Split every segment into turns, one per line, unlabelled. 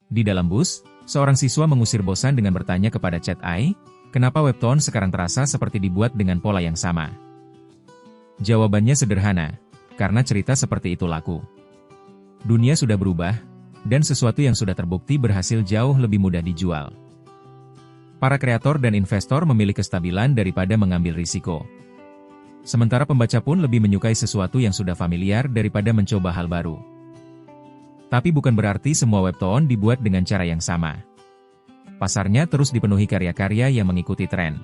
Di dalam bus, seorang siswa mengusir bosan dengan bertanya kepada Chat AI, kenapa webtoon sekarang terasa seperti dibuat dengan pola yang sama? Jawabannya sederhana, karena cerita seperti itu laku. Dunia sudah berubah, dan sesuatu yang sudah terbukti berhasil jauh lebih mudah dijual. Para kreator dan investor memilih kestabilan daripada mengambil risiko. Sementara pembaca pun lebih menyukai sesuatu yang sudah familiar daripada mencoba hal baru. Tapi bukan berarti semua webtoon dibuat dengan cara yang sama. Pasarnya terus dipenuhi karya-karya yang mengikuti tren.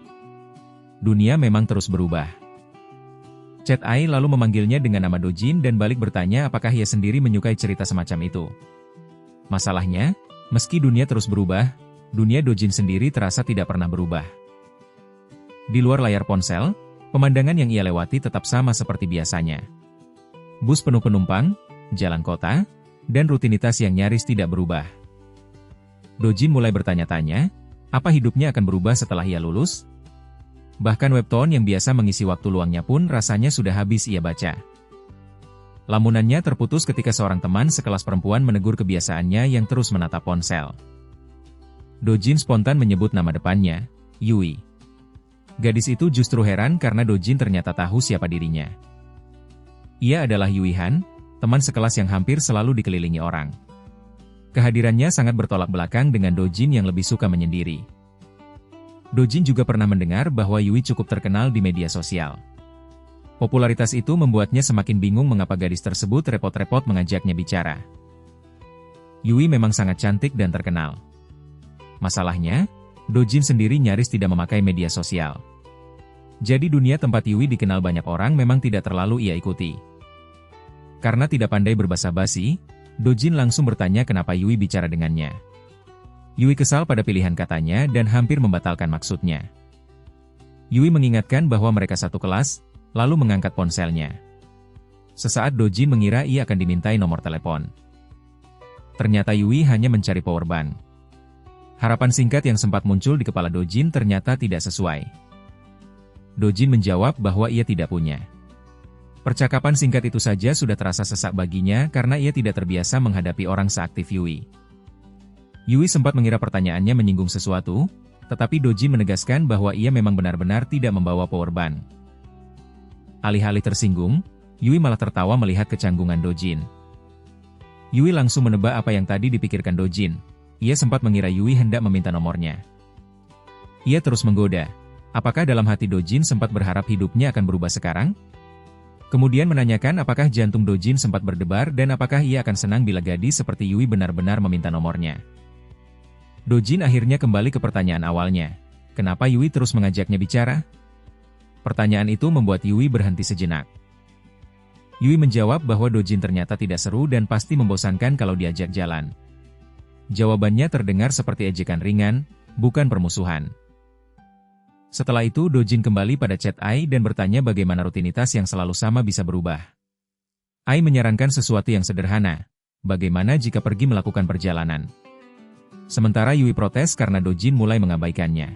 Dunia memang terus berubah. Chat AI lalu memanggilnya dengan nama Dojin dan balik bertanya apakah ia sendiri menyukai cerita semacam itu. Masalahnya, meski dunia terus berubah, dunia Dojin sendiri terasa tidak pernah berubah. Di luar layar ponsel, pemandangan yang ia lewati tetap sama seperti biasanya. Bus penuh penumpang, jalan kota, dan rutinitas yang nyaris tidak berubah. Dojin mulai bertanya-tanya, apa hidupnya akan berubah setelah ia lulus? Bahkan webtoon yang biasa mengisi waktu luangnya pun rasanya sudah habis ia baca. Lamunannya terputus ketika seorang teman sekelas perempuan menegur kebiasaannya yang terus menatap ponsel. Dojin spontan menyebut nama depannya, Yui. Gadis itu justru heran karena Dojin ternyata tahu siapa dirinya. Ia adalah Yui Han, teman sekelas yang hampir selalu dikelilingi orang. Kehadirannya sangat bertolak belakang dengan Dojin yang lebih suka menyendiri. Dojin juga pernah mendengar bahwa Yui cukup terkenal di media sosial. Popularitas itu membuatnya semakin bingung mengapa gadis tersebut repot-repot mengajaknya bicara. Yui memang sangat cantik dan terkenal. Masalahnya, Dojin sendiri nyaris tidak memakai media sosial. Jadi dunia tempat Yui dikenal banyak orang memang tidak terlalu ia ikuti. Karena tidak pandai berbasa-basi, Dojin langsung bertanya kenapa Yui bicara dengannya. Yui kesal pada pilihan katanya dan hampir membatalkan maksudnya. Yui mengingatkan bahwa mereka satu kelas, lalu mengangkat ponselnya. Sesaat Dojin mengira ia akan dimintai nomor telepon. Ternyata Yui hanya mencari power bank. Harapan singkat yang sempat muncul di kepala Dojin ternyata tidak sesuai. Dojin menjawab bahwa ia tidak punya. Percakapan singkat itu saja sudah terasa sesak baginya karena ia tidak terbiasa menghadapi orang seaktif Yui. Yui sempat mengira pertanyaannya menyinggung sesuatu, tetapi Dojin menegaskan bahwa ia memang benar-benar tidak membawa power bank. Alih-alih tersinggung, Yui malah tertawa melihat kecanggungan Dojin. Yui langsung menebak apa yang tadi dipikirkan Dojin. Ia sempat mengira Yui hendak meminta nomornya. Ia terus menggoda. Apakah dalam hati Dojin sempat berharap hidupnya akan berubah sekarang? Kemudian menanyakan apakah jantung Dojin sempat berdebar dan apakah ia akan senang bila gadis seperti Yui benar-benar meminta nomornya. Dojin akhirnya kembali ke pertanyaan awalnya. Kenapa Yui terus mengajaknya bicara? Pertanyaan itu membuat Yui berhenti sejenak. Yui menjawab bahwa Dojin ternyata tidak seru dan pasti membosankan kalau diajak jalan. Jawabannya terdengar seperti ejekan ringan, bukan permusuhan. Setelah itu Dojin kembali pada Chat AI dan bertanya bagaimana rutinitas yang selalu sama bisa berubah. AI menyarankan sesuatu yang sederhana, bagaimana jika pergi melakukan perjalanan. Sementara Yui protes karena Dojin mulai mengabaikannya.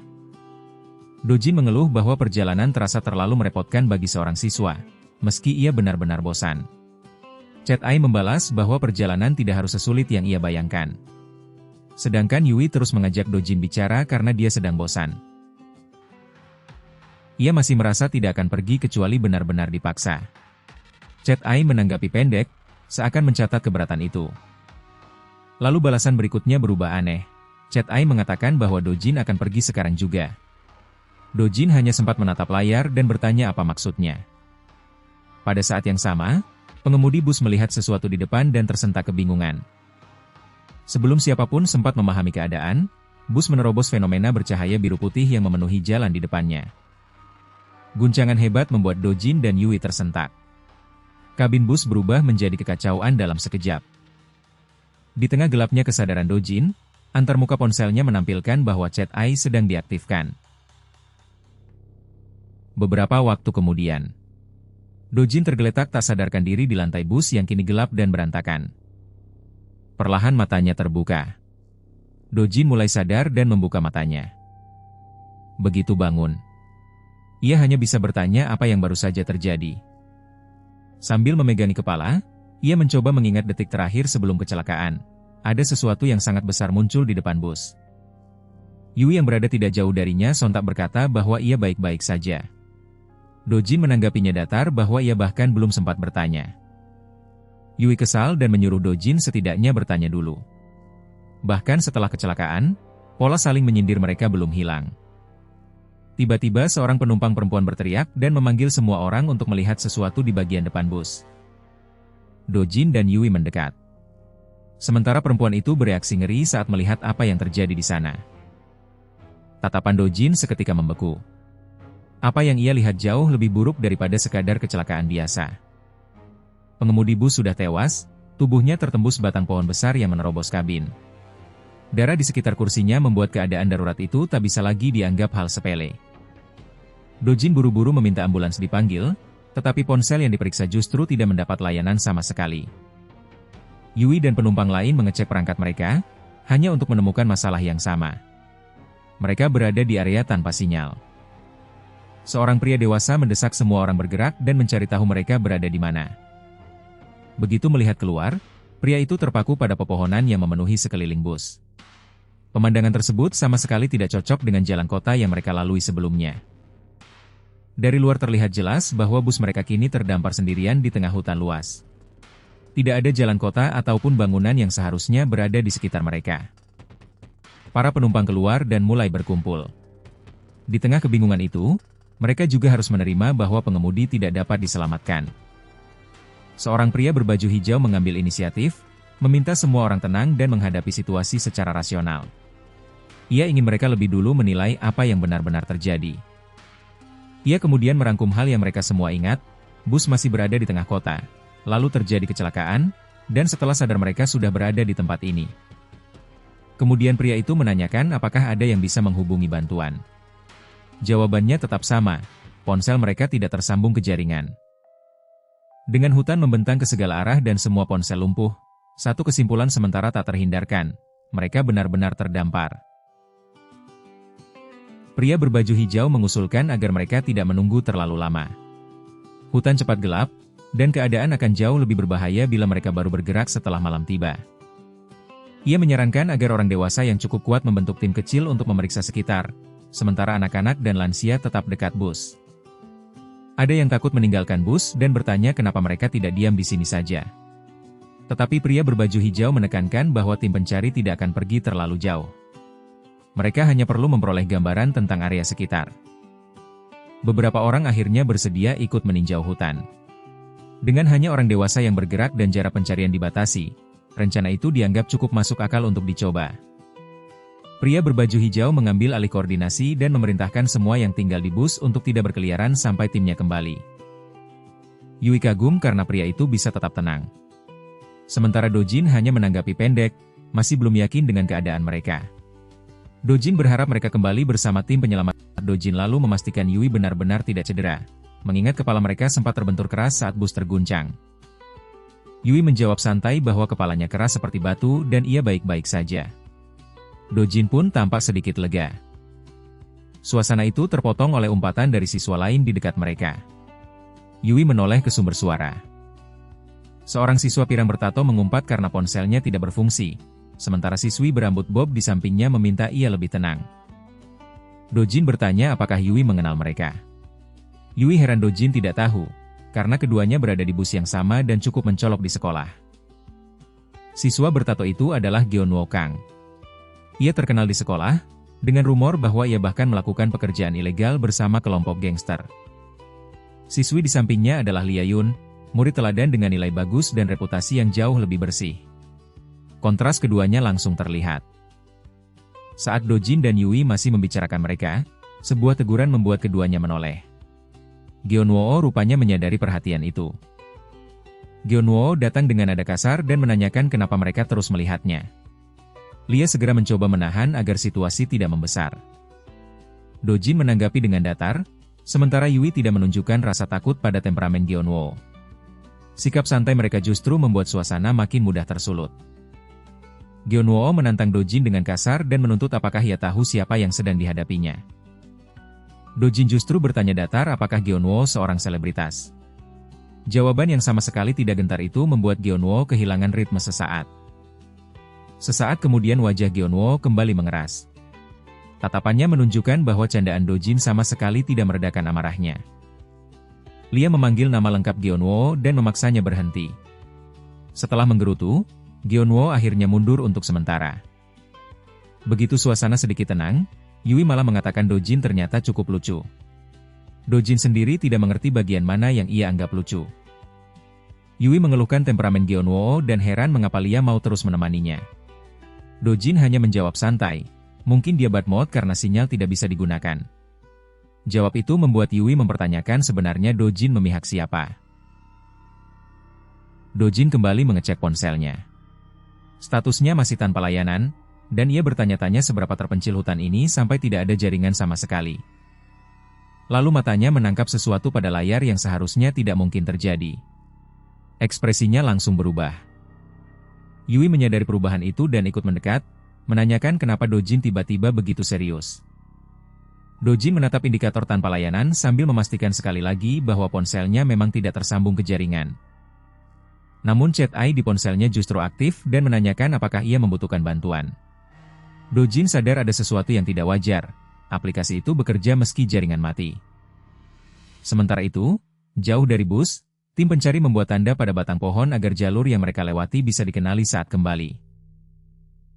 Dojin mengeluh bahwa perjalanan terasa terlalu merepotkan bagi seorang siswa, meski ia benar-benar bosan. Chat AI membalas bahwa perjalanan tidak harus sesulit yang ia bayangkan. Sedangkan Yui terus mengajak Dojin bicara karena dia sedang bosan. Ia masih merasa tidak akan pergi kecuali benar-benar dipaksa. Chat AI menanggapi pendek, seakan mencatat keberatan itu. Lalu balasan berikutnya berubah aneh. Chat AI mengatakan bahwa Dojin akan pergi sekarang juga. Dojin hanya sempat menatap layar dan bertanya apa maksudnya. Pada saat yang sama, pengemudi bus melihat sesuatu di depan dan tersentak kebingungan. Sebelum siapapun sempat memahami keadaan, bus menerobos fenomena bercahaya biru putih yang memenuhi jalan di depannya. Guncangan hebat membuat Dojin dan Yui tersentak. Kabin bus berubah menjadi kekacauan dalam sekejap. Di tengah gelapnya kesadaran Dojin, antarmuka ponselnya menampilkan bahwa Chat AI sedang diaktifkan. Beberapa waktu kemudian, Dojin tergeletak tak sadarkan diri di lantai bus yang kini gelap dan berantakan. Perlahan matanya terbuka. Dojin mulai sadar dan membuka matanya. Begitu bangun, ia hanya bisa bertanya apa yang baru saja terjadi. Sambil memegangi kepala, ia mencoba mengingat detik terakhir sebelum kecelakaan. ada sesuatu yang sangat besar muncul di depan bus. Yui yang berada tidak jauh darinya sontak berkata bahwa ia baik-baik saja. Dojin menanggapinya datar bahwa ia bahkan belum sempat bertanya. Yui kesal dan menyuruh Dojin setidaknya bertanya dulu. Bahkan setelah kecelakaan, pola saling menyindir mereka belum hilang. Tiba-tiba seorang penumpang perempuan berteriak dan memanggil semua orang untuk melihat sesuatu di bagian depan bus. Dojin dan Yui mendekat. Sementara perempuan itu bereaksi ngeri saat melihat apa yang terjadi di sana. Tatapan Dojin seketika membeku. Apa yang ia lihat jauh lebih buruk daripada sekadar kecelakaan biasa. Pengemudi bus sudah tewas, tubuhnya tertembus batang pohon besar yang menerobos kabin. Darah di sekitar kursinya membuat keadaan darurat itu tak bisa lagi dianggap hal sepele. Dojin buru-buru meminta ambulans dipanggil, tetapi ponsel yang diperiksa justru tidak mendapat layanan sama sekali. Yui dan penumpang lain mengecek perangkat mereka, hanya untuk menemukan masalah yang sama. Mereka berada di area tanpa sinyal. Seorang pria dewasa mendesak semua orang bergerak dan mencari tahu mereka berada di mana. Begitu melihat keluar, pria itu terpaku pada pepohonan yang memenuhi sekeliling bus. Pemandangan tersebut sama sekali tidak cocok dengan jalan kota yang mereka lalui sebelumnya. Dari luar terlihat jelas bahwa bus mereka kini terdampar sendirian di tengah hutan luas. Tidak ada jalan kota ataupun bangunan yang seharusnya berada di sekitar mereka. Para penumpang keluar dan mulai berkumpul. Di tengah kebingungan itu, mereka juga harus menerima bahwa pengemudi tidak dapat diselamatkan. Seorang pria berbaju hijau mengambil inisiatif, meminta semua orang tenang dan menghadapi situasi secara rasional. Ia ingin mereka lebih dulu menilai apa yang benar-benar terjadi. Ia kemudian merangkum hal yang mereka semua ingat, bus masih berada di tengah kota, lalu terjadi kecelakaan, dan setelah sadar mereka sudah berada di tempat ini. Kemudian pria itu menanyakan apakah ada yang bisa menghubungi bantuan. Jawabannya tetap sama, ponsel mereka tidak tersambung ke jaringan. Dengan hutan membentang ke segala arah dan semua ponsel lumpuh, satu kesimpulan sementara tak terhindarkan, mereka benar-benar terdampar. Pria berbaju hijau mengusulkan agar mereka tidak menunggu terlalu lama. Hutan cepat gelap, dan keadaan akan jauh lebih berbahaya bila mereka baru bergerak setelah malam tiba. Ia menyarankan agar orang dewasa yang cukup kuat membentuk tim kecil untuk memeriksa sekitar, sementara anak-anak dan lansia tetap dekat bus. Ada yang takut meninggalkan bus dan bertanya kenapa mereka tidak diam di sini saja. Tetapi pria berbaju hijau menekankan bahwa tim pencari tidak akan pergi terlalu jauh. Mereka hanya perlu memperoleh gambaran tentang area sekitar. Beberapa orang akhirnya bersedia ikut meninjau hutan. Dengan hanya orang dewasa yang bergerak dan jarak pencarian dibatasi, rencana itu dianggap cukup masuk akal untuk dicoba. Pria berbaju hijau mengambil alih koordinasi dan memerintahkan semua yang tinggal di bus untuk tidak berkeliaran sampai timnya kembali. Yui kagum karena pria itu bisa tetap tenang. Sementara Dojin hanya menanggapi pendek, masih belum yakin dengan keadaan mereka. Dojin berharap mereka kembali bersama tim penyelamat. Dojin lalu memastikan Yui benar-benar tidak cedera, mengingat kepala mereka sempat terbentur keras saat bus terguncang. Yui menjawab santai bahwa kepalanya keras seperti batu dan ia baik-baik saja. Dojin pun tampak sedikit lega. Suasana itu terpotong oleh umpatan dari siswa lain di dekat mereka. Yui menoleh ke sumber suara. Seorang siswa pirang bertato mengumpat karena ponselnya tidak berfungsi. Sementara siswi berambut bob di sampingnya meminta ia lebih tenang. Dojin bertanya apakah Yui mengenal mereka. Yui heran Dojin tidak tahu, karena keduanya berada di bus yang sama dan cukup mencolok di sekolah. Siswa bertato itu adalah Geonwo Kang. Ia terkenal di sekolah, dengan rumor bahwa ia bahkan melakukan pekerjaan ilegal bersama kelompok gangster. Siswi di sampingnya adalah Lia Yun, murid teladan dengan nilai bagus dan reputasi yang jauh lebih bersih. Kontras keduanya langsung terlihat. Saat Dojin dan Yui masih membicarakan mereka, sebuah teguran membuat keduanya menoleh. Geonwo rupanya menyadari perhatian itu. Geonwo datang dengan nada kasar dan menanyakan kenapa mereka terus melihatnya. Lia segera mencoba menahan agar situasi tidak membesar. Dojin menanggapi dengan datar, sementara Yui tidak menunjukkan rasa takut pada temperamen Geonwo. Sikap santai mereka justru membuat suasana makin mudah tersulut. Geonwo menantang Dojin dengan kasar dan menuntut apakah ia tahu siapa yang sedang dihadapinya. Dojin justru bertanya datar apakah Geonwo seorang selebritas. Jawaban yang sama sekali tidak gentar itu membuat Geonwo kehilangan ritme sesaat. Sesaat kemudian wajah Geonwo kembali mengeras. Tatapannya menunjukkan bahwa candaan Dojin sama sekali tidak meredakan amarahnya. Lia memanggil nama lengkap Geonwo dan memaksanya berhenti. Setelah menggerutu, Geonwo akhirnya mundur untuk sementara. Begitu suasana sedikit tenang, Yui malah mengatakan Dojin ternyata cukup lucu. Dojin sendiri tidak mengerti bagian mana yang ia anggap lucu. Yui mengeluhkan temperamen Geonwo dan heran mengapa Lia mau terus menemaninya. Dojin hanya menjawab santai, mungkin dia bad mood karena sinyal tidak bisa digunakan. Jawab itu membuat Yui mempertanyakan sebenarnya Dojin memihak siapa. Dojin kembali mengecek ponselnya. Statusnya masih tanpa layanan, dan ia bertanya-tanya seberapa terpencil hutan ini sampai tidak ada jaringan sama sekali. Lalu matanya menangkap sesuatu pada layar yang seharusnya tidak mungkin terjadi. Ekspresinya langsung berubah. Yui menyadari perubahan itu dan ikut mendekat, menanyakan kenapa Dojin tiba-tiba begitu serius. Dojin menatap indikator tanpa layanan sambil memastikan sekali lagi bahwa ponselnya memang tidak tersambung ke jaringan. Namun chat AI di ponselnya justru aktif dan menanyakan apakah ia membutuhkan bantuan. Dojin sadar ada sesuatu yang tidak wajar, aplikasi itu bekerja meski jaringan mati. Sementara itu, jauh dari bus, tim pencari membuat tanda pada batang pohon agar jalur yang mereka lewati bisa dikenali saat kembali.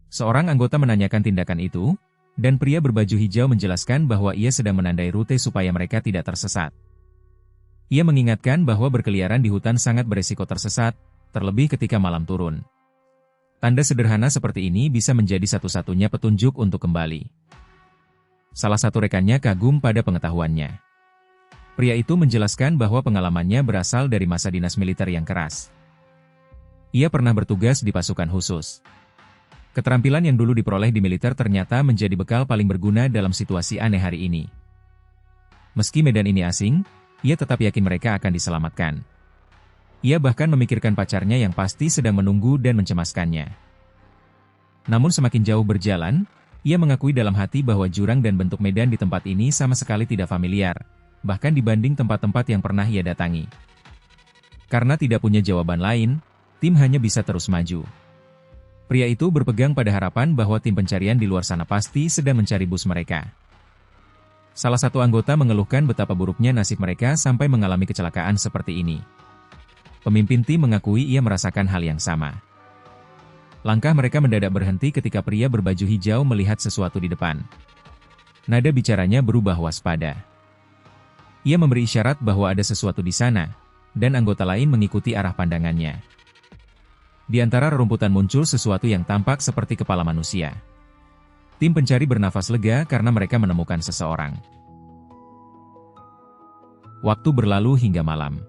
Seorang anggota menanyakan tindakan itu, dan pria berbaju hijau menjelaskan bahwa ia sedang menandai rute supaya mereka tidak tersesat. Ia mengingatkan bahwa berkeliaran di hutan sangat beresiko tersesat, terlebih ketika malam turun. Tanda sederhana seperti ini bisa menjadi satu-satunya petunjuk untuk kembali. Salah satu rekannya kagum pada pengetahuannya. Pria itu menjelaskan bahwa pengalamannya berasal dari masa dinas militer yang keras. Ia pernah bertugas di pasukan khusus. Keterampilan yang dulu diperoleh di militer ternyata menjadi bekal paling berguna dalam situasi aneh hari ini. Meski medan ini asing, ia tetap yakin mereka akan diselamatkan. Ia bahkan memikirkan pacarnya yang pasti sedang menunggu dan mencemaskannya. Namun semakin jauh berjalan, ia mengakui dalam hati bahwa jurang dan bentuk medan di tempat ini sama sekali tidak familiar, bahkan dibanding tempat-tempat yang pernah ia datangi. Karena tidak punya jawaban lain, tim hanya bisa terus maju. Pria itu berpegang pada harapan bahwa tim pencarian di luar sana pasti sedang mencari bus mereka. Salah satu anggota mengeluhkan betapa buruknya nasib mereka sampai mengalami kecelakaan seperti ini. Pemimpin tim mengakui ia merasakan hal yang sama. Langkah mereka mendadak berhenti ketika pria berbaju hijau melihat sesuatu di depan. Nada bicaranya berubah waspada. Ia memberi isyarat bahwa ada sesuatu di sana, dan anggota lain mengikuti arah pandangannya. Di antara rerumputan muncul sesuatu yang tampak seperti kepala manusia. Tim pencari bernafas lega karena mereka menemukan seseorang. Waktu berlalu hingga malam.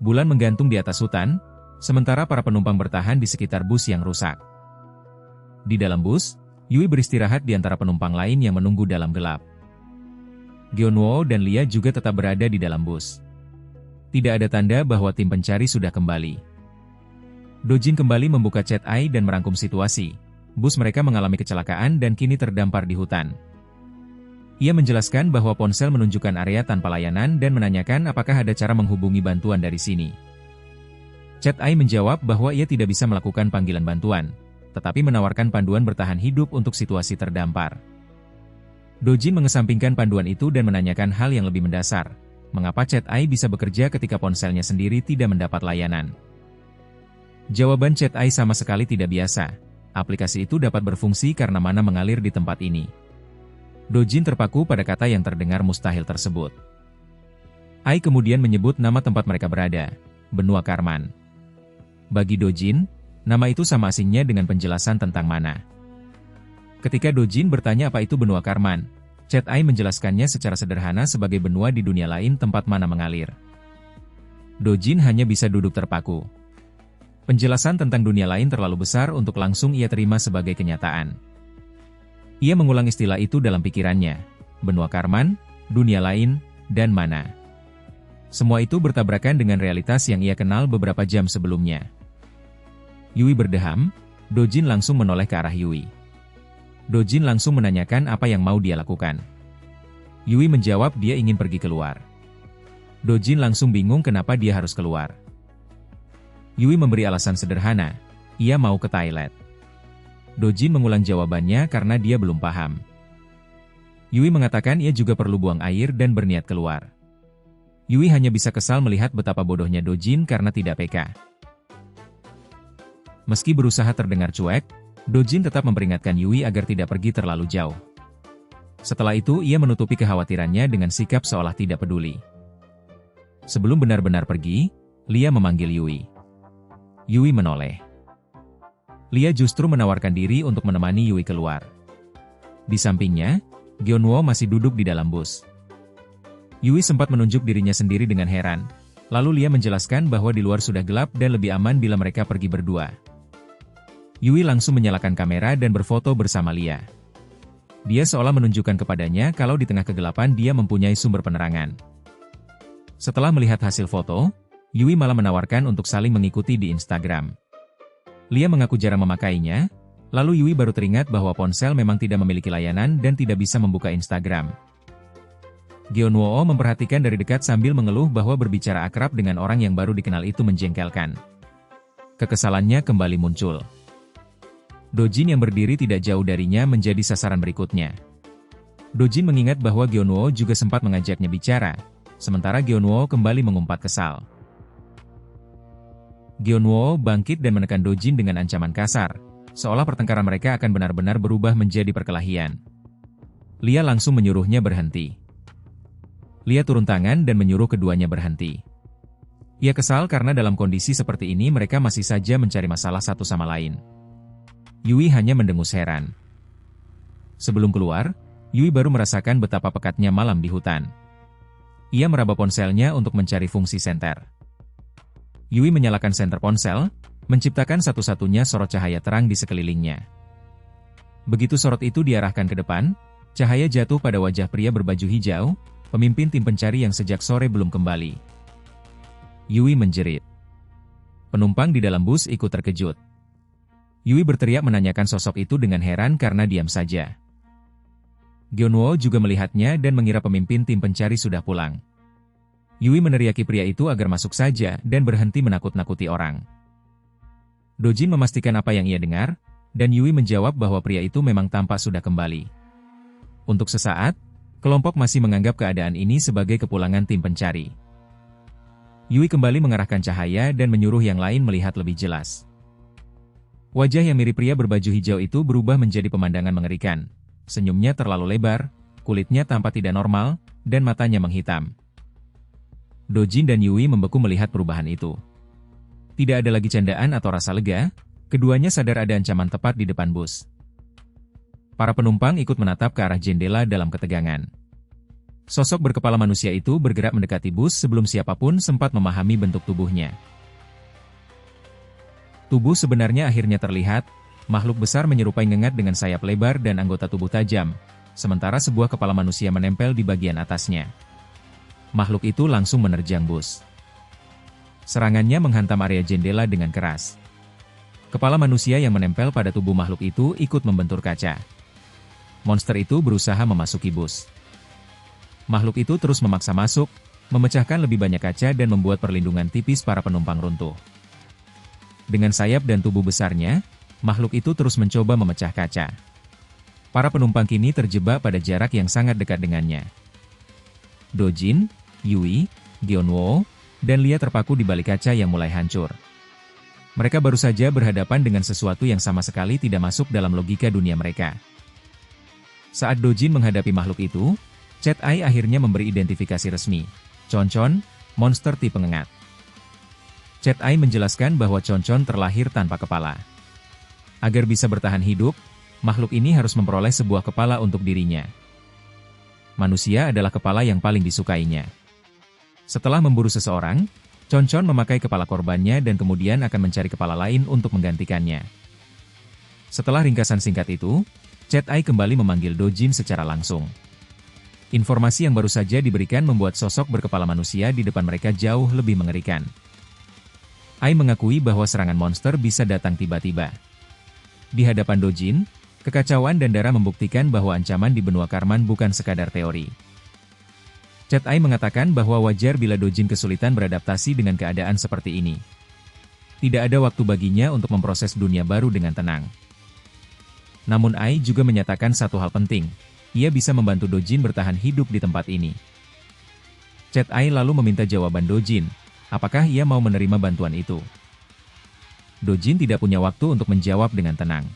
Bulan menggantung di atas hutan, sementara para penumpang bertahan di sekitar bus yang rusak. Di dalam bus, Yui beristirahat di antara penumpang lain yang menunggu dalam gelap. Geonwo dan Lia juga tetap berada di dalam bus. Tidak ada tanda bahwa tim pencari sudah kembali. Dojin kembali membuka chat AI dan merangkum situasi. Bus mereka mengalami kecelakaan dan kini terdampar di hutan. Ia menjelaskan bahwa ponsel menunjukkan area tanpa layanan dan menanyakan apakah ada cara menghubungi bantuan dari sini. Chat AI menjawab bahwa ia tidak bisa melakukan panggilan bantuan, tetapi menawarkan panduan bertahan hidup untuk situasi terdampar. Dojin mengesampingkan panduan itu dan menanyakan hal yang lebih mendasar, mengapa chat AI bisa bekerja ketika ponselnya sendiri tidak mendapat layanan. Jawaban chat AI sama sekali tidak biasa. Aplikasi itu dapat berfungsi karena mana mengalir di tempat ini. Dojin terpaku pada kata yang terdengar mustahil tersebut. AI kemudian menyebut nama tempat mereka berada, Benua Karman. Bagi Dojin, nama itu sama asingnya dengan penjelasan tentang mana. Ketika Dojin bertanya apa itu Benua Karman, chat AI menjelaskannya secara sederhana sebagai benua di dunia lain tempat mana mengalir. Dojin hanya bisa duduk terpaku. Penjelasan tentang dunia lain terlalu besar untuk langsung ia terima sebagai kenyataan. Ia mengulang istilah itu dalam pikirannya, benua Karman, dunia lain, dan mana. Semua itu bertabrakan dengan realitas yang ia kenal beberapa jam sebelumnya. Yui berdeham, Dojin langsung menoleh ke arah Yui. Dojin langsung menanyakan apa yang mau dia lakukan. Yui menjawab dia ingin pergi keluar. Dojin langsung bingung kenapa dia harus keluar. Yui memberi alasan sederhana, ia mau ke toilet. Dojin mengulang jawabannya karena dia belum paham. Yui mengatakan ia juga perlu buang air dan berniat keluar. Yui hanya bisa kesal melihat betapa bodohnya Dojin karena tidak peka. Meski berusaha terdengar cuek, Dojin tetap memperingatkan Yui agar tidak pergi terlalu jauh. Setelah itu ia menutupi kekhawatirannya dengan sikap seolah tidak peduli. Sebelum benar-benar pergi, Lia memanggil Yui. Yui menoleh. Lia justru menawarkan diri untuk menemani Yui keluar. Di sampingnya, Gyeonwoo masih duduk di dalam bus. Yui sempat menunjuk dirinya sendiri dengan heran. Lalu Lia menjelaskan bahwa di luar sudah gelap dan lebih aman bila mereka pergi berdua. Yui langsung menyalakan kamera dan berfoto bersama Lia. Dia seolah menunjukkan kepadanya kalau di tengah kegelapan dia mempunyai sumber penerangan. Setelah melihat hasil foto, Yui malah menawarkan untuk saling mengikuti di Instagram. Lia mengaku jarang memakainya, lalu Yui baru teringat bahwa ponsel memang tidak memiliki layanan dan tidak bisa membuka Instagram. Gyeonwoo memperhatikan dari dekat sambil mengeluh bahwa berbicara akrab dengan orang yang baru dikenal itu menjengkelkan. Kekesalannya kembali muncul. Dojin yang berdiri tidak jauh darinya menjadi sasaran berikutnya. Dojin mengingat bahwa Gyeonwoo juga sempat mengajaknya bicara, sementara Gyeonwoo kembali mengumpat kesal. Gyeonwoo bangkit dan menekan Dojin dengan ancaman kasar, seolah pertengkaran mereka akan benar-benar berubah menjadi perkelahian. Lia langsung menyuruhnya berhenti. Lia turun tangan dan menyuruh keduanya berhenti. Ia kesal karena dalam kondisi seperti ini mereka masih saja mencari masalah satu sama lain. Yui hanya mendengus heran. Sebelum keluar, Yui baru merasakan betapa pekatnya malam di hutan. Ia meraba ponselnya untuk mencari fungsi senter. Yui menyalakan senter ponsel, menciptakan satu-satunya sorot cahaya terang di sekelilingnya. Begitu sorot itu diarahkan ke depan, cahaya jatuh pada wajah pria berbaju hijau, pemimpin tim pencari yang sejak sore belum kembali. Yui menjerit. Penumpang di dalam bus ikut terkejut. Yui berteriak menanyakan sosok itu dengan heran karena diam saja. Gyeonwoo juga melihatnya dan mengira pemimpin tim pencari sudah pulang. Yui meneriaki pria itu agar masuk saja dan berhenti menakut-nakuti orang. Dojin memastikan apa yang ia dengar, dan Yui menjawab bahwa pria itu memang tampak sudah kembali. Untuk sesaat, kelompok masih menganggap keadaan ini sebagai kepulangan tim pencari. Yui kembali mengarahkan cahaya dan menyuruh yang lain melihat lebih jelas. Wajah yang mirip pria berbaju hijau itu berubah menjadi pemandangan mengerikan. Senyumnya terlalu lebar, kulitnya tampak tidak normal, dan matanya menghitam. Dojin dan Yui membeku melihat perubahan itu. Tidak ada lagi candaan atau rasa lega, keduanya sadar ada ancaman tepat di depan bus. Para penumpang ikut menatap ke arah jendela dalam ketegangan. Sosok berkepala manusia itu bergerak mendekati bus sebelum siapapun sempat memahami bentuk tubuhnya. Tubuh sebenarnya akhirnya terlihat, makhluk besar menyerupai ngengat dengan sayap lebar dan anggota tubuh tajam, sementara sebuah kepala manusia menempel di bagian atasnya. Makhluk itu langsung menerjang bus. Serangannya menghantam area jendela dengan keras. Kepala manusia yang menempel pada tubuh makhluk itu ikut membentur kaca. Monster itu berusaha memasuki bus. Makhluk itu terus memaksa masuk, memecahkan lebih banyak kaca dan membuat perlindungan tipis para penumpang runtuh. Dengan sayap dan tubuh besarnya, makhluk itu terus mencoba memecah kaca. Para penumpang kini terjebak pada jarak yang sangat dekat dengannya. Dojin, Yui, Gyeonwoo, dan Lia terpaku di balik kaca yang mulai hancur. Mereka baru saja berhadapan dengan sesuatu yang sama sekali tidak masuk dalam logika dunia mereka. Saat Dojin menghadapi makhluk itu, Chat Ai akhirnya memberi identifikasi resmi. Chonchon, monster tipe ngengat. Chat Ai menjelaskan bahwa Chonchon terlahir tanpa kepala. Agar bisa bertahan hidup, makhluk ini harus memperoleh sebuah kepala untuk dirinya. Manusia adalah kepala yang paling disukainya. Setelah memburu seseorang, Chonchon memakai kepala korbannya dan kemudian akan mencari kepala lain untuk menggantikannya. Setelah ringkasan singkat itu, Chat Ai kembali memanggil Dojin secara langsung. Informasi yang baru saja diberikan membuat sosok berkepala manusia di depan mereka jauh lebih mengerikan. Ai mengakui bahwa serangan monster bisa datang tiba-tiba. Di hadapan Dojin, kekacauan dan darah membuktikan bahwa ancaman di benua Karman bukan sekadar teori. Chat Ai mengatakan bahwa wajar bila Dojin kesulitan beradaptasi dengan keadaan seperti ini. Tidak ada waktu baginya untuk memproses dunia baru dengan tenang. Namun Ai juga menyatakan satu hal penting. Ia bisa membantu Dojin bertahan hidup di tempat ini. Chat Ai lalu meminta jawaban Dojin. Apakah ia mau menerima bantuan itu? Dojin tidak punya waktu untuk menjawab dengan tenang.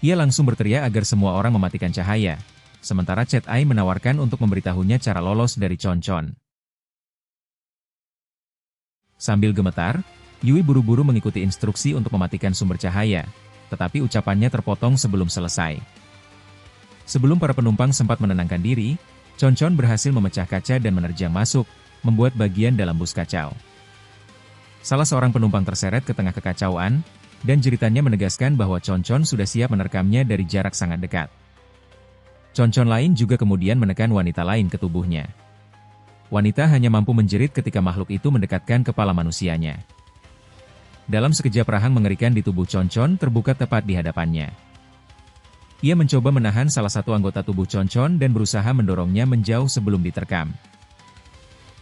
Ia langsung berteriak agar semua orang mematikan cahaya. Sementara Chat Ai menawarkan untuk memberitahunya cara lolos dari Chon-Chon. Sambil gemetar, Yui buru-buru mengikuti instruksi untuk mematikan sumber cahaya, tetapi ucapannya terpotong sebelum selesai. Sebelum para penumpang sempat menenangkan diri, Chon-Chon berhasil memecah kaca dan menerjang masuk, membuat bagian dalam bus kacau. Salah seorang penumpang terseret ke tengah kekacauan, dan jeritannya menegaskan bahwa Chon-Chon sudah siap menerkamnya dari jarak sangat dekat. Chon-Chon lain juga kemudian menekan wanita lain ke tubuhnya. Wanita hanya mampu menjerit ketika makhluk itu mendekatkan kepala manusianya. Dalam sekejap rahang mengerikan di tubuh Chon-Chon terbuka tepat di hadapannya. Ia mencoba menahan salah satu anggota tubuh Chon-Chon dan berusaha mendorongnya menjauh sebelum diterkam.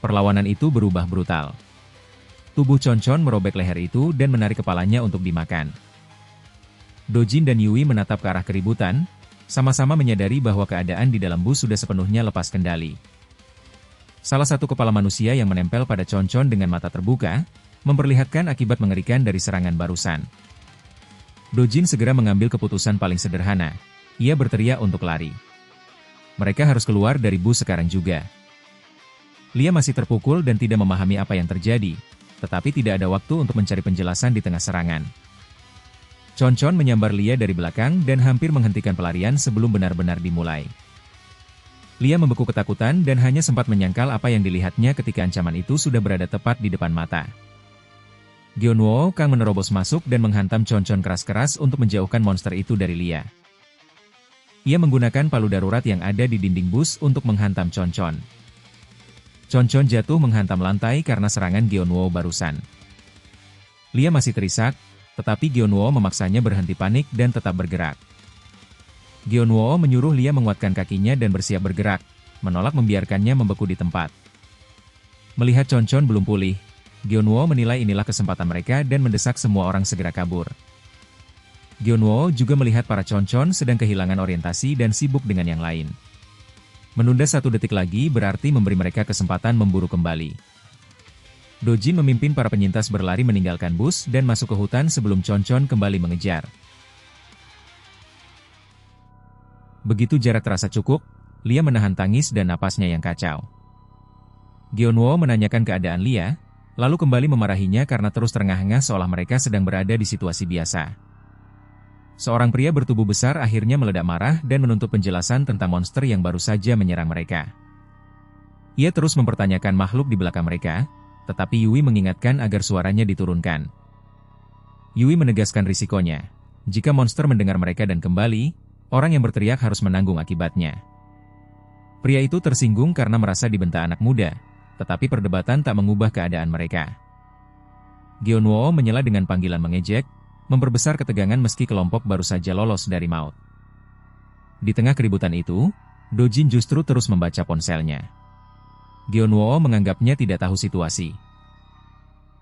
Perlawanan itu berubah brutal. Tubuh Chon-Chon merobek leher itu dan menarik kepalanya untuk dimakan. Dojin dan Yui menatap ke arah keributan, sama-sama menyadari bahwa keadaan di dalam bus sudah sepenuhnya lepas kendali. Salah satu kepala manusia yang menempel pada Chon-Chon dengan mata terbuka, memperlihatkan akibat mengerikan dari serangan barusan. Dojin segera mengambil keputusan paling sederhana. Ia berteriak untuk lari. Mereka harus keluar dari bus sekarang juga. Lia masih terpukul dan tidak memahami apa yang terjadi, tetapi tidak ada waktu untuk mencari penjelasan di tengah serangan. Chon-Chon menyambar Lia dari belakang dan hampir menghentikan pelarian sebelum benar-benar dimulai. Lia membeku ketakutan dan hanya sempat menyangkal apa yang dilihatnya ketika ancaman itu sudah berada tepat di depan mata. Gyeonwoo Kang menerobos masuk dan menghantam Chon-Chon keras-keras untuk menjauhkan monster itu dari Lia. Ia menggunakan palu darurat yang ada di dinding bus untuk menghantam Chon-Chon. Chon-Chon jatuh menghantam lantai karena serangan Gyeonwoo barusan. Lia masih terisak, tetapi Gyeonwoo memaksanya berhenti panik dan tetap bergerak. Gyeonwoo menyuruh Lia menguatkan kakinya dan bersiap bergerak, menolak membiarkannya membeku di tempat. Melihat Chon-Chon belum pulih, Gyeonwoo menilai inilah kesempatan mereka dan mendesak semua orang segera kabur. Gyeonwoo juga melihat para Chon-Chon sedang kehilangan orientasi dan sibuk dengan yang lain. Menunda 1 detik lagi berarti memberi mereka kesempatan memburu kembali. Dojin memimpin para penyintas berlari meninggalkan bus dan masuk ke hutan sebelum Chon-Chon kembali mengejar. Begitu jarak terasa cukup, Lia menahan tangis dan napasnya yang kacau. Gyeonwoo menanyakan keadaan Lia, lalu kembali memarahinya karena terus terengah-engah seolah mereka sedang berada di situasi biasa. Seorang pria bertubuh besar akhirnya meledak marah dan menuntut penjelasan tentang monster yang baru saja menyerang mereka. Ia terus mempertanyakan makhluk di belakang mereka, tetapi Yui mengingatkan agar suaranya diturunkan. Yui menegaskan risikonya. Jika monster mendengar mereka dan kembali, orang yang berteriak harus menanggung akibatnya. Pria itu tersinggung karena merasa dibentak anak muda, tetapi perdebatan tak mengubah keadaan mereka. Gyeonwoo menyela dengan panggilan mengejek, memperbesar ketegangan meski kelompok baru saja lolos dari maut. Di tengah keributan itu, Dojin justru terus membaca ponselnya. Gyeonwoo menganggapnya tidak tahu situasi.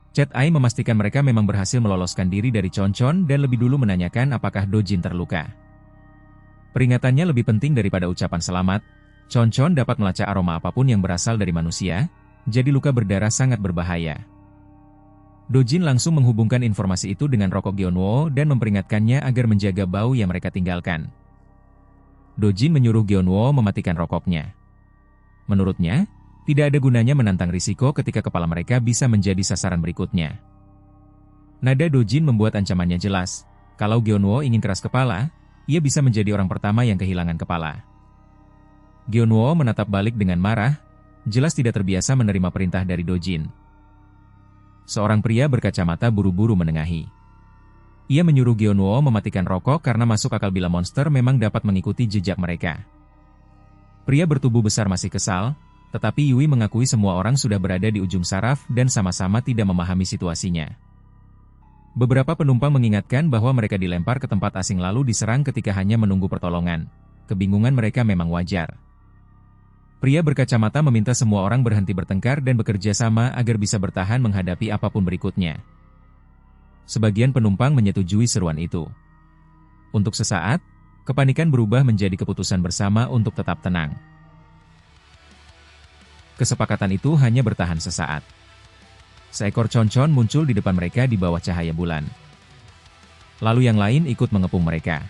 Chat Ai memastikan mereka memang berhasil meloloskan diri dari Chon-Chon dan lebih dulu menanyakan apakah Dojin terluka. Peringatannya lebih penting daripada ucapan selamat. Chon-Chon dapat melacak aroma apapun yang berasal dari manusia, jadi luka berdarah sangat berbahaya. Dojin langsung menghubungkan informasi itu dengan rokok Gyeonwoo dan memperingatkannya agar menjaga bau yang mereka tinggalkan. Dojin menyuruh Gyeonwoo mematikan rokoknya. Menurutnya, tidak ada gunanya menantang risiko ketika kepala mereka bisa menjadi sasaran berikutnya. Nada Dojin membuat ancamannya jelas. Kalau Gyeonwoo ingin keras kepala, ia bisa menjadi orang pertama yang kehilangan kepala. Gyeonwoo menatap balik dengan marah, jelas tidak terbiasa menerima perintah dari Dojin. Seorang pria berkacamata buru-buru menengahi. Ia menyuruh Gyeonwoo mematikan rokok karena masuk akal bila monster memang dapat mengikuti jejak mereka. Pria bertubuh besar masih kesal, tetapi Yui mengakui semua orang sudah berada di ujung saraf dan sama-sama tidak memahami situasinya. Beberapa penumpang mengingatkan bahwa mereka dilempar ke tempat asing lalu diserang ketika hanya menunggu pertolongan. Kebingungan mereka memang wajar. Pria berkacamata meminta semua orang berhenti bertengkar dan bekerja sama agar bisa bertahan menghadapi apapun berikutnya. Sebagian penumpang menyetujui seruan itu. Untuk sesaat, Kepanikan berubah menjadi keputusan bersama untuk tetap tenang. Kesepakatan itu hanya bertahan sesaat. Seekor concon muncul di depan mereka di bawah cahaya bulan. Lalu yang lain ikut mengepung mereka.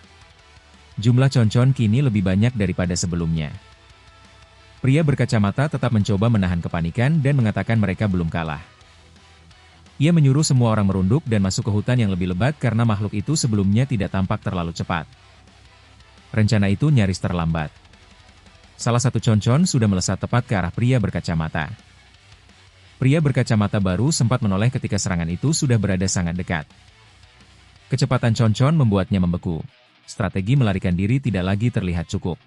Jumlah concon kini lebih banyak daripada sebelumnya. Pria berkacamata tetap mencoba menahan kepanikan dan mengatakan mereka belum kalah. Ia menyuruh semua orang merunduk dan masuk ke hutan yang lebih lebat karena makhluk itu sebelumnya tidak tampak terlalu cepat. Rencana itu nyaris terlambat. Salah satu concon sudah melesat tepat ke arah pria berkacamata. Pria berkacamata baru sempat menoleh ketika serangan itu sudah berada sangat dekat. Kecepatan concon membuatnya membeku. Strategi melarikan diri tidak lagi terlihat cukup.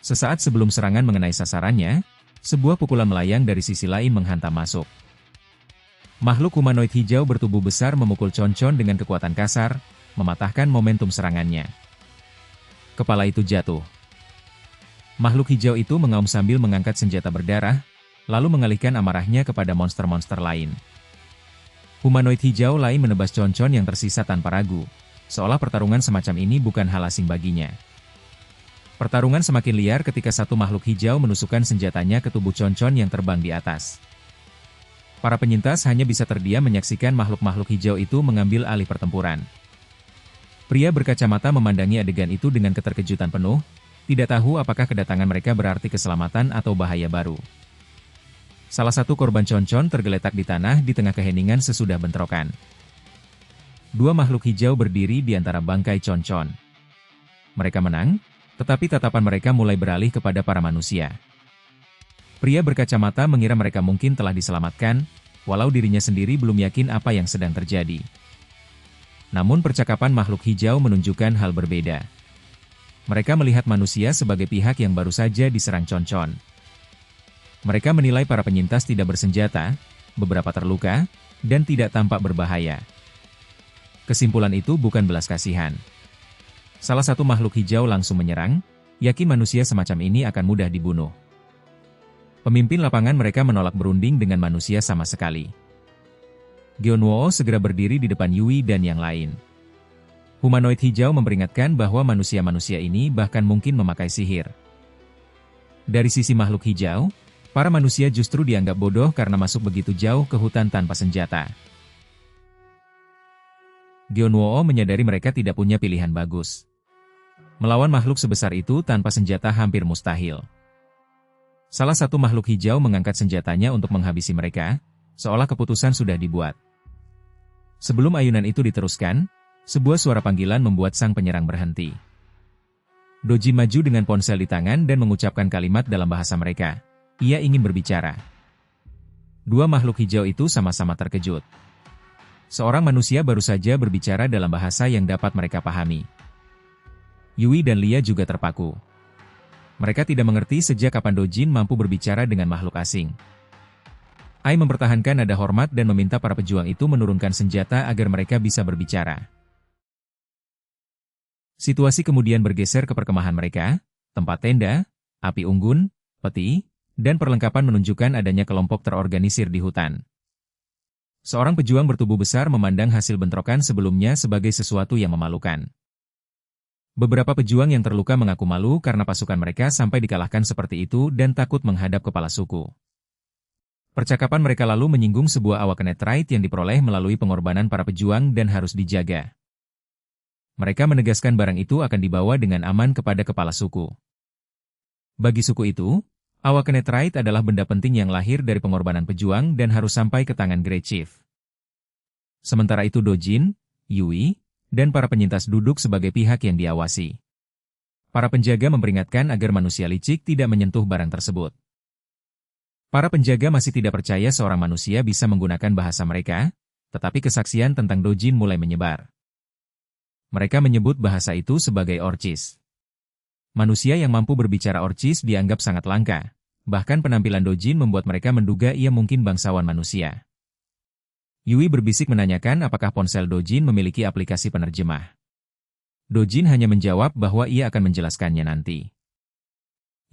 Sesaat sebelum serangan mengenai sasarannya, sebuah pukulan melayang dari sisi lain menghantam masuk. Makhluk humanoid hijau bertubuh besar memukul concon dengan kekuatan kasar, mematahkan momentum serangannya. Kepala itu jatuh. Makhluk hijau itu mengaum sambil mengangkat senjata berdarah, lalu mengalihkan amarahnya kepada monster-monster lain. Humanoid hijau lain menebas concon yang tersisa tanpa ragu, seolah pertarungan semacam ini bukan hal asing baginya. Pertarungan semakin liar ketika satu makhluk hijau menusukkan senjatanya ke tubuh concon yang terbang di atas. Para penyintas hanya bisa terdiam menyaksikan makhluk-makhluk hijau itu mengambil alih pertempuran. Pria berkacamata memandangi adegan itu dengan keterkejutan penuh, tidak tahu apakah kedatangan mereka berarti keselamatan atau bahaya baru. Salah satu korban concon tergeletak di tanah di tengah keheningan sesudah bentrokan. Dua makhluk hijau berdiri di antara bangkai concon. Mereka menang, tetapi tatapan mereka mulai beralih kepada para manusia. Pria berkacamata mengira mereka mungkin telah diselamatkan, walau dirinya sendiri belum yakin apa yang sedang terjadi. Namun percakapan makhluk hijau menunjukkan hal berbeda. Mereka melihat manusia sebagai pihak yang baru saja diserang concon. Mereka menilai para penyintas tidak bersenjata, beberapa terluka, dan tidak tampak berbahaya. Kesimpulan itu bukan belas kasihan. Salah satu makhluk hijau langsung menyerang, yakin manusia semacam ini akan mudah dibunuh. Pemimpin lapangan mereka menolak berunding dengan manusia sama sekali. Geonwoo segera berdiri di depan Yui dan yang lain. Humanoid hijau memperingatkan bahwa manusia-manusia ini bahkan mungkin memakai sihir. Dari sisi makhluk hijau, para manusia justru dianggap bodoh karena masuk begitu jauh ke hutan tanpa senjata. Geonwoo menyadari mereka tidak punya pilihan bagus. Melawan makhluk sebesar itu tanpa senjata hampir mustahil. Salah satu makhluk hijau mengangkat senjatanya untuk menghabisi mereka, seolah keputusan sudah dibuat. Sebelum ayunan itu diteruskan, sebuah suara panggilan membuat sang penyerang berhenti. Doji maju dengan ponsel di tangan dan mengucapkan kalimat dalam bahasa mereka. Ia ingin berbicara. Dua makhluk hijau itu sama-sama terkejut. Seorang manusia baru saja berbicara dalam bahasa yang dapat mereka pahami. Yui dan Lia juga terpaku. Mereka tidak mengerti sejak kapan Dojin mampu berbicara dengan makhluk asing. Ai mempertahankan nada hormat dan meminta para pejuang itu menurunkan senjata agar mereka bisa berbicara. Situasi kemudian bergeser ke perkemahan mereka, tempat tenda, api unggun, peti, dan perlengkapan menunjukkan adanya kelompok terorganisir di hutan. Seorang pejuang bertubuh besar memandang hasil bentrokan sebelumnya sebagai sesuatu yang memalukan. Beberapa pejuang yang terluka mengaku malu karena pasukan mereka sampai dikalahkan seperti itu dan takut menghadap kepala suku. Percakapan mereka lalu menyinggung sebuah awakening trait yang diperoleh melalui pengorbanan para pejuang dan harus dijaga. Mereka menegaskan barang itu akan dibawa dengan aman kepada kepala suku. Bagi suku itu, awakening trait adalah benda penting yang lahir dari pengorbanan pejuang dan harus sampai ke tangan Great Chief. Sementara itu Dojin, Yui, dan para penyintas duduk sebagai pihak yang diawasi. Para penjaga memperingatkan agar manusia licik tidak menyentuh barang tersebut. Para penjaga masih tidak percaya seorang manusia bisa menggunakan bahasa mereka, tetapi kesaksian tentang Dojin mulai menyebar. Mereka menyebut bahasa itu sebagai Orcis. Manusia yang mampu berbicara Orcis dianggap sangat langka, bahkan penampilan Dojin membuat mereka menduga ia mungkin bangsawan manusia. Yui berbisik menanyakan apakah ponsel Dojin memiliki aplikasi penerjemah. Dojin hanya menjawab bahwa ia akan menjelaskannya nanti.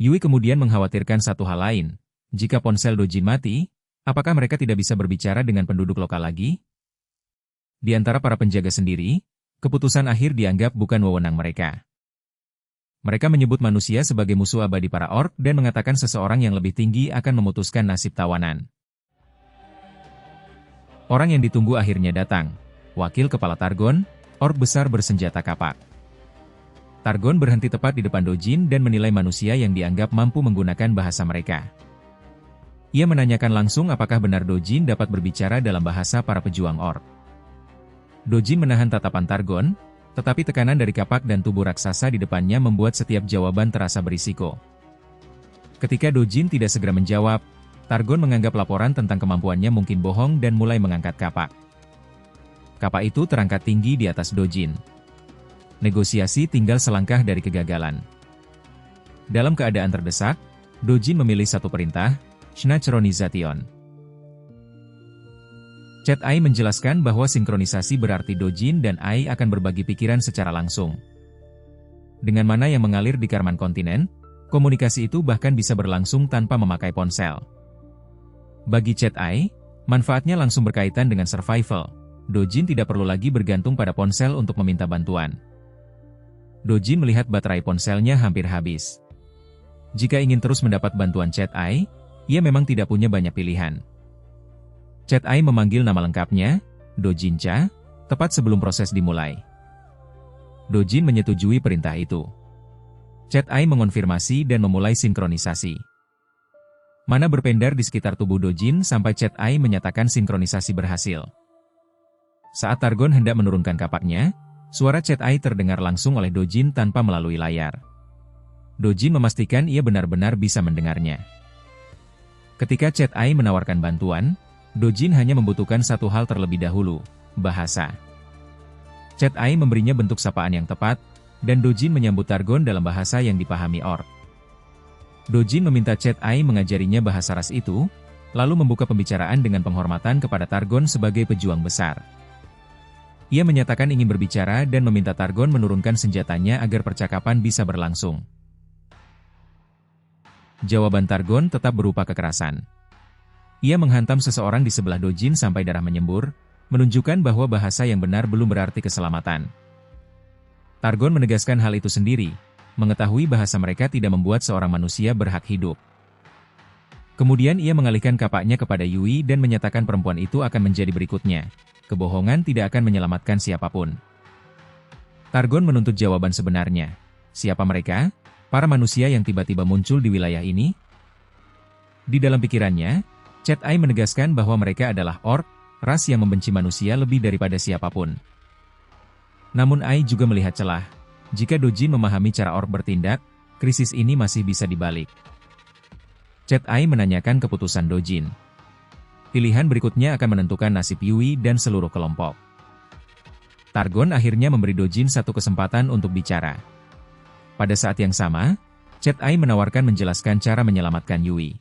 Yui kemudian mengkhawatirkan satu hal lain, jika ponsel Dojin mati, apakah mereka tidak bisa berbicara dengan penduduk lokal lagi? Di antara para penjaga sendiri, keputusan akhir dianggap bukan wewenang mereka. Mereka menyebut manusia sebagai musuh abadi para orc dan mengatakan seseorang yang lebih tinggi akan memutuskan nasib tawanan. Orang yang ditunggu akhirnya datang. Wakil Kepala Targon, orc besar bersenjata kapak. Targon berhenti tepat di depan Dojin dan menilai manusia yang dianggap mampu menggunakan bahasa mereka. Ia menanyakan langsung apakah benar Dojin dapat berbicara dalam bahasa para pejuang orc. Dojin menahan tatapan Targon, tetapi tekanan dari kapak dan tubuh raksasa di depannya membuat setiap jawaban terasa berisiko. Ketika Dojin tidak segera menjawab, Targon menganggap laporan tentang kemampuannya mungkin bohong dan mulai mengangkat kapak. Kapak itu terangkat tinggi di atas Dojin. Negosiasi tinggal selangkah dari kegagalan. Dalam keadaan terdesak, Dojin memilih satu perintah, Synchronization. Chat Ai menjelaskan bahwa sinkronisasi berarti Dojin dan Ai akan berbagi pikiran secara langsung. Dengan mana yang mengalir di Karman kontinen, komunikasi itu bahkan bisa berlangsung tanpa memakai ponsel. Bagi Chat Ai, manfaatnya langsung berkaitan dengan survival. Dojin tidak perlu lagi bergantung pada ponsel untuk meminta bantuan. Dojin melihat baterai ponselnya hampir habis. Jika ingin terus mendapat bantuan Chat Ai, ia memang tidak punya banyak pilihan. Chat Ai memanggil nama lengkapnya, Dojin Cha, tepat sebelum proses dimulai. Dojin menyetujui perintah itu. Chat Ai mengonfirmasi dan memulai sinkronisasi. Mana berpendar di sekitar tubuh Dojin sampai Chat Ai menyatakan sinkronisasi berhasil. Saat Targon hendak menurunkan kapaknya, suara Chat Ai terdengar langsung oleh Dojin tanpa melalui layar. Dojin memastikan ia benar-benar bisa mendengarnya. Ketika Chat Ai menawarkan bantuan, Dojin hanya membutuhkan satu hal terlebih dahulu, bahasa. Chat Ai memberinya bentuk sapaan yang tepat, dan Dojin menyambut Targon dalam bahasa yang dipahami orc. Dojin meminta Chat Ai mengajarinya bahasa ras itu, lalu membuka pembicaraan dengan penghormatan kepada Targon sebagai pejuang besar. Ia menyatakan ingin berbicara dan meminta Targon menurunkan senjatanya agar percakapan bisa berlangsung. Jawaban Targon tetap berupa kekerasan. Ia menghantam seseorang di sebelah Dojin sampai darah menyembur, menunjukkan bahwa bahasa yang benar belum berarti keselamatan. Targon menegaskan hal itu sendiri, mengetahui bahasa mereka tidak membuat seorang manusia berhak hidup. Kemudian ia mengalihkan kapaknya kepada Yui dan menyatakan perempuan itu akan menjadi berikutnya. Kebohongan tidak akan menyelamatkan siapapun. Targon menuntut jawaban sebenarnya. Siapa mereka? Para manusia yang tiba-tiba muncul di wilayah ini? Di dalam pikirannya, Chat Ai menegaskan bahwa mereka adalah orc, ras yang membenci manusia lebih daripada siapapun. Namun Ai juga melihat celah. Jika Dojin memahami cara orc bertindak, krisis ini masih bisa dibalik. Chat Ai menanyakan keputusan Dojin. Pilihan berikutnya akan menentukan nasib Yui dan seluruh kelompok. Targon akhirnya memberi Dojin satu kesempatan untuk bicara. Pada saat yang sama, Chat Ai menawarkan menjelaskan cara menyelamatkan Yui.